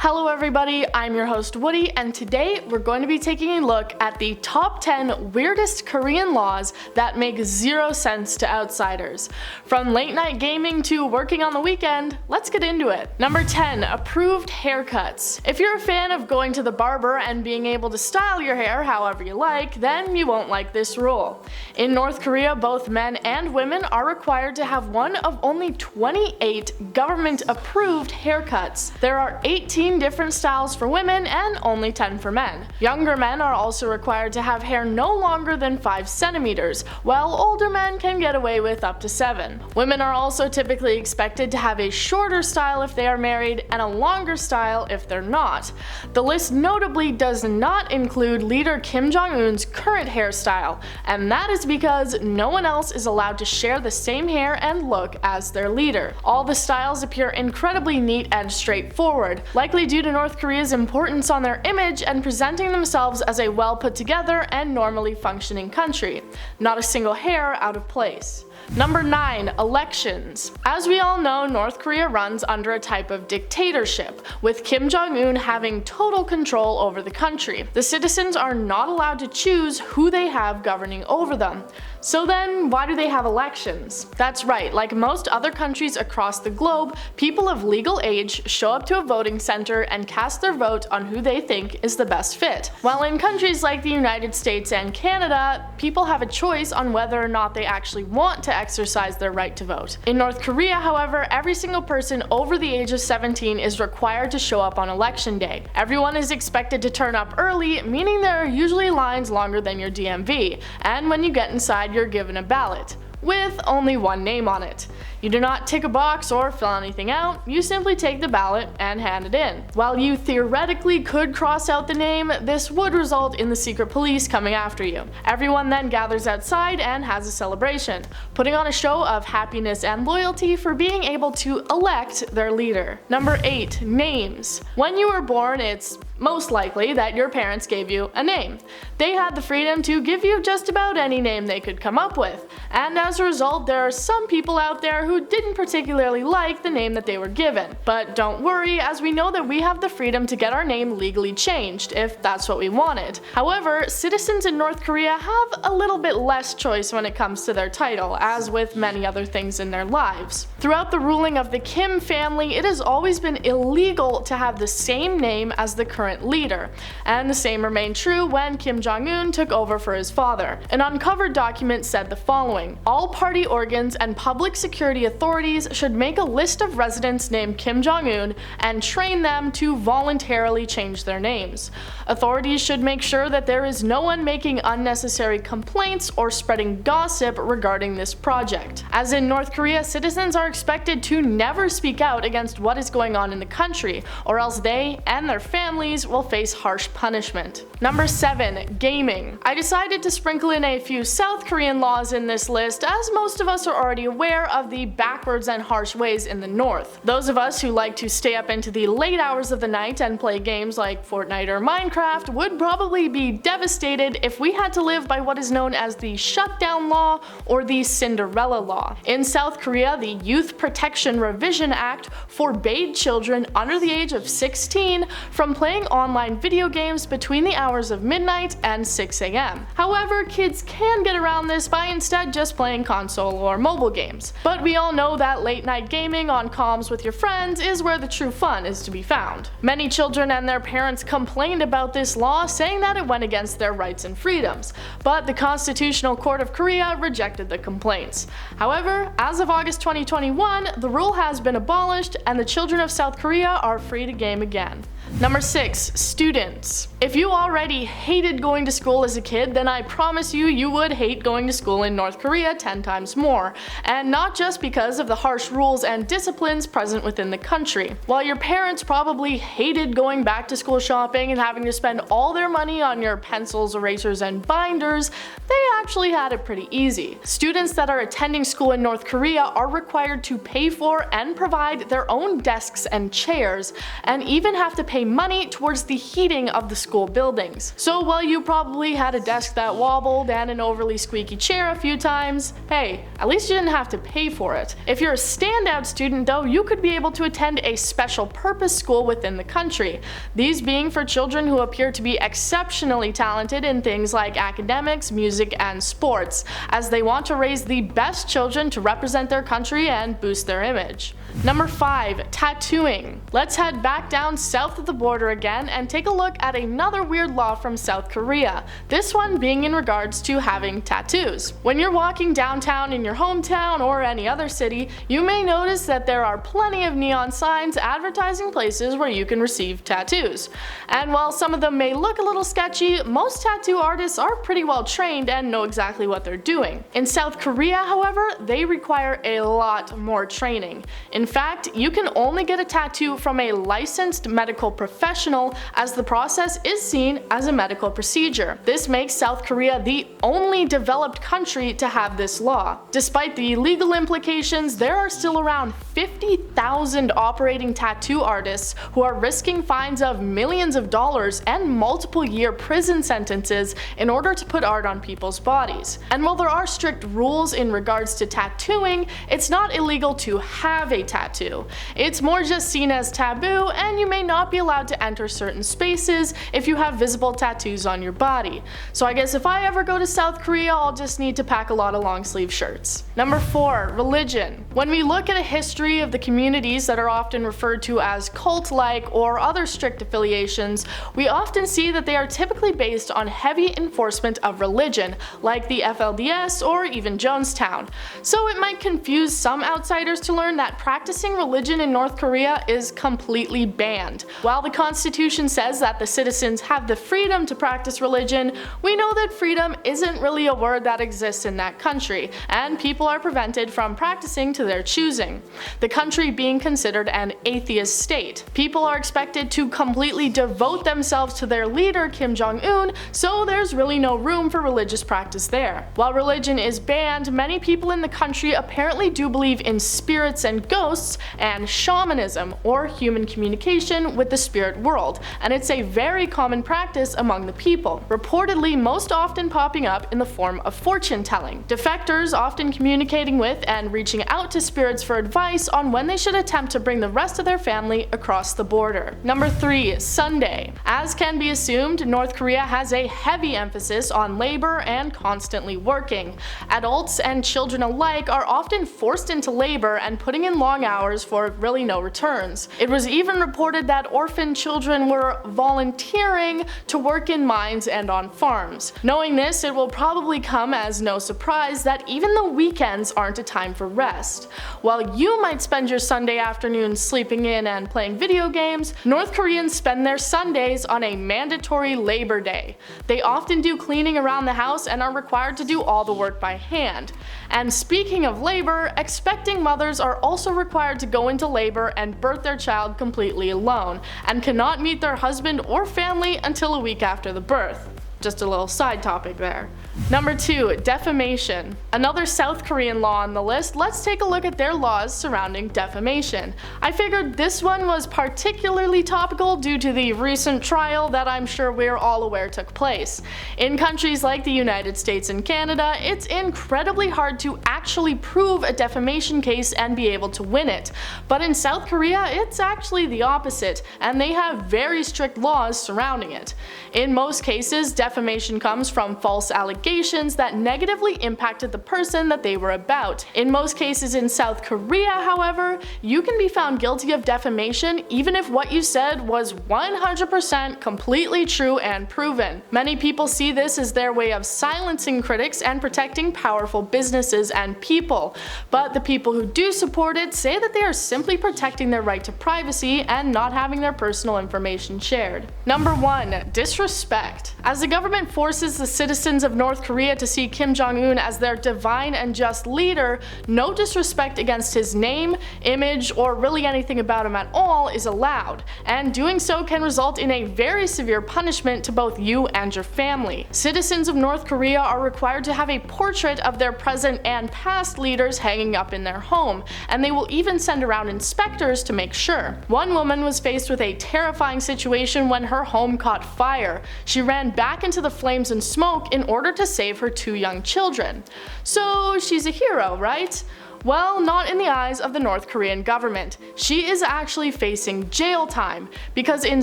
Hello everybody, I'm your host Woody, and today we're going to be taking a look at the top 10 weirdest Korean laws that make zero sense to outsiders. From late night gaming to working on the weekend, let's get into it. Number 10, approved haircuts. If you're a fan of going to the barber and being able to style your hair however you like, then you won't like this rule. In North Korea, both men and women are required to have one of only 28 government-approved haircuts. There are 18 different styles for women and only 10 for men. Younger men are also required to have hair no longer than 5 centimeters, while older men can get away with up to 7. Women are also typically expected to have a shorter style if they are married and a longer style if they're not. The list notably does not include leader Kim Jong-un's current hairstyle, and that is because no one else is allowed to share the same hair and look as their leader. All the styles appear incredibly neat and straightforward, likely due to North Korea's importance on their image and presenting themselves as a well put together and normally functioning country. Not a single hair out of place. Number 9, elections. As we all know, North Korea runs under a type of dictatorship, with Kim Jong-un having total control over the country. The citizens are not allowed to choose who they have governing over them. So then, why do they have elections? That's right, like most other countries across the globe, people of legal age show up to a voting center and cast their vote on who they think is the best fit. While in countries like the United States and Canada, people have a choice on whether or not they actually want to exercise their right to vote. In North Korea, however, every single person over the age of 17 is required to show up on election day. Everyone is expected to turn up early, meaning there are usually lines longer than your DMV, and when you get inside, you're given a ballot with only one name on it. You do not tick a box or fill anything out, you simply take the ballot and hand it in. While you theoretically could cross out the name, this would result in the secret police coming after you. Everyone then gathers outside and has a celebration, putting on a show of happiness and loyalty for being able to elect their leader. Number 8, names. When you were born, it's most likely that your parents gave you a name. They had the freedom to give you just about any name they could come up with, and as a result, there are some people out there who didn't particularly like the name that they were given. But don't worry, as we know that we have the freedom to get our name legally changed if that's what we wanted. However, citizens in North Korea have a little bit less choice when it comes to their title, as with many other things in their lives. Throughout the ruling of the Kim family, it has always been illegal to have the same name as the current leader, and the same remained true when Kim Jong-un took over for his father. An uncovered document said the following: all party organs and public security authorities should make a list of residents named Kim Jong-un and train them to voluntarily change their names. Authorities should make sure that there is no one making unnecessary complaints or spreading gossip regarding this project. As in North Korea, citizens are expected to never speak out against what is going on in the country, or else they and their families will face harsh punishment. Number 7, gaming. I decided to sprinkle in a few South Korean laws in this list, as most of us are already aware of the backwards and harsh ways in the North. Those of us who like to stay up into the late hours of the night and play games like Fortnite or Minecraft would probably be devastated if we had to live by what is known as the Shutdown Law or the Cinderella Law. In South Korea, the Youth Protection Revision Act forbade children under the age of 16 from playing online video games between the hours of midnight and 6 a.m. However, kids can get around this by instead just playing console or mobile games. But we all know that late night gaming on comms with your friends is where the true fun is to be found. Many children and their parents complained about this law, saying that it went against their rights and freedoms, but the Constitutional Court of Korea rejected the complaints. However, as of August 2021, the rule has been abolished and the children of South Korea are free to game again. Number 6, students. If you already hated going to school as a kid, then I promise you, you would hate going to school in North Korea 10 times more. And not just because of the harsh rules and disciplines present within the country. While your parents probably hated going back to school shopping and having to spend all their money on your pencils, erasers, and binders, they actually had it pretty easy. Students that are attending school in North Korea are required to pay for and provide their own desks and chairs, and even have to pay pay money towards the heating of the school buildings. So while you probably had a desk that wobbled and an overly squeaky chair a few times, hey, at least you didn't have to pay for it. If you're a standout student though, you could be able to attend a special purpose school within the country, these being for children who appear to be exceptionally talented in things like academics, music, and sports, as they want to raise the best children to represent their country and boost their image. Number 5. Tattooing. Let's head back down south of the border again and take a look at another weird law from South Korea, this one being in regards to having tattoos. When you're walking downtown in your hometown or any other city, you may notice that there are plenty of neon signs advertising places where you can receive tattoos. And while some of them may look a little sketchy, most tattoo artists are pretty well trained and know exactly what they're doing. In South Korea, however, they require a lot more training. In fact, you can only get a tattoo from a licensed medical professional, as the process is seen as a medical procedure. This makes South Korea the only developed country to have this law. Despite the legal implications, there are still around 50,000 operating tattoo artists who are risking fines of millions of dollars and multiple-year prison sentences in order to put art on people's bodies. And while there are strict rules in regards to tattooing, it's not illegal to have a tattoo. It's more just seen as taboo, and you may not be allowed to enter certain spaces if you have visible tattoos on your body. So I guess if I ever go to South Korea, I'll just need to pack a lot of long sleeve shirts. Number 4. Religion. When we look at a history of the communities that are often referred to as cult-like or other strict affiliations, we often see that they are typically based on heavy enforcement of religion, like the FLDS or even Jonestown. So it might confuse some outsiders to learn that practicing religion in North Korea is completely banned. While the Constitution says that the citizens have the freedom to practice religion, we know that freedom isn't really a word that exists in that country, and people are prevented from practicing to their choosing. The country being considered an atheist state. People are expected to completely devote themselves to their leader Kim Jong-un, so there's really no room for religious practice there. While religion is banned, many people in the country apparently do believe in spirits and ghosts and shamanism, or human communication with the spirit world, and it's a very common practice among the people, reportedly most often popping up in the form of fortune telling. Defectors often communicating with and reaching out to spirits for advice on when they should attempt to bring the rest of their family across the border. Number 3. Sunday. As can be assumed, North Korea has a heavy emphasis on labor and constantly working. Adults and children alike are often forced into labor and putting in long hours for really no returns. It was even reported that orphan children were volunteering to work in mines and on farms. Knowing this, it will probably come as no surprise that even the weekends aren't a time for rest. While you might spend your Sunday afternoons sleeping in and playing video games, North Koreans spend their Sundays on a mandatory Labor Day. They often do cleaning around the house and are required to do all the work by hand. And speaking of labor, expecting mothers are also required to go into labor and birth their child completely alone, and cannot meet their husband or family until a week after the birth. Just a little side topic there. Number 2. Defamation. Another South Korean law on the list. Let's take a look at their laws surrounding defamation. I figured this one was particularly topical due to the recent trial that I'm sure we're all aware took place. In countries like the United States and Canada, it's incredibly hard to actually prove a defamation case and be able to win it. But in South Korea, it's actually the opposite, and they have very strict laws surrounding it. In most cases, defamation comes from false allegations that negatively impacted the person that they were about. In most cases in South Korea, however, you can be found guilty of defamation even if what you said was 100% completely true and proven. Many people see this as their way of silencing critics and protecting powerful businesses and people, but the people who do support it say that they are simply protecting their right to privacy and not having their personal information shared. Number 1. Disrespect. As the government government forces the citizens of North Korea to see Kim Jong-un as their divine and just leader, no disrespect against his name, image, or really anything about him at all is allowed, and doing so can result in a very severe punishment to both you and your family. Citizens of North Korea are required to have a portrait of their present and past leaders hanging up in their home, and they will even send around inspectors to make sure. One woman was faced with a terrifying situation when her home caught fire. She ran back into the flames and smoke in order to save her 2 young children. So she's a hero, right? Well, not in the eyes of the North Korean government. She is actually facing jail time because in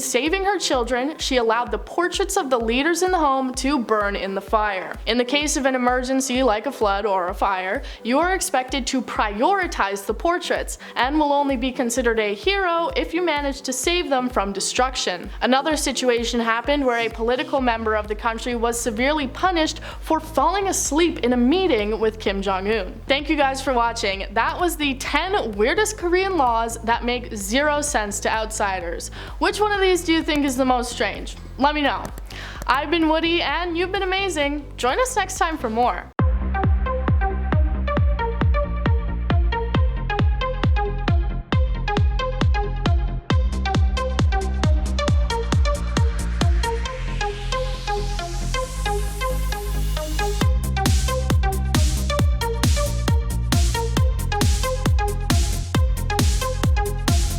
saving her children, she allowed the portraits of the leaders in the home to burn in the fire. In the case of an emergency like a flood or a fire, you are expected to prioritize the portraits and will only be considered a hero if you manage to save them from destruction. Another situation happened where a political member of the country was severely punished for falling asleep in a meeting with Kim Jong-un. Thank you guys for watching. That was the 10 weirdest Korean laws that make zero sense to outsiders. Which one of these do you think is the most strange? Let me know. I've been Woody and you've been amazing. Join us next time for more.